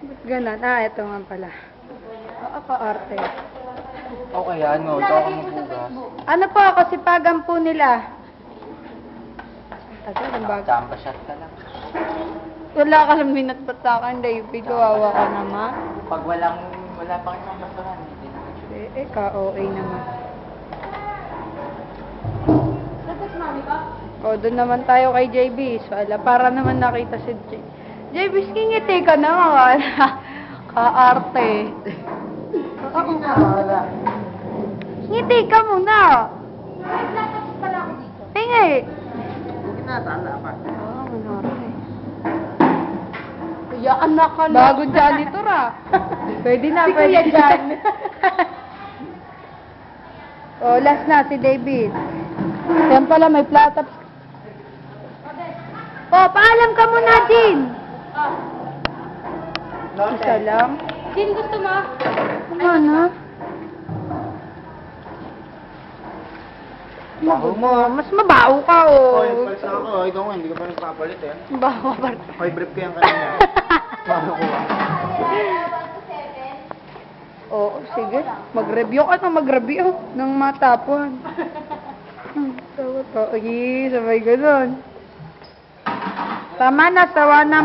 Ba't ganun? Ito nga pala. Kaarte. Okay yan, no? Ikaw ang magbugas. Ano po, kasipagan po nila. Tagal, ang bago. Jamba shot ka lang. Wala ka lang minatpat sa akin, David. Kawawa ka naman. Pag wala pang ibang basuhan, hindi na. Ka-OA naman. O, doon naman tayo kay JB. So, para naman nakita si JB, skingiti ka naman. Kaarte. Oo nga. Ngiti ka muna. May platas pala ako dito. Tingi. Huwag na, tala pa. Oo, manore. Kuya, anak ka na. Bagong janitor Pwede na, si pwede. Kuya Jan. O, last na si David. Yan pala, may platas. O, paalam ka muna, Jean. Isa lang. Jean, gusto mo? Ano? Mas mabaho ka, Oh, oh. yung palit na ako. Ikaw nga, hindi ka pa nagpapalit eh. Baho ka pa. Okay, brief ko yan kanina. Paano ko ba? Oo, sige. Mag-review ka na, mag-review ng matapon. Tawa ka. Ay, sabay ganun. Tama na, sawa na.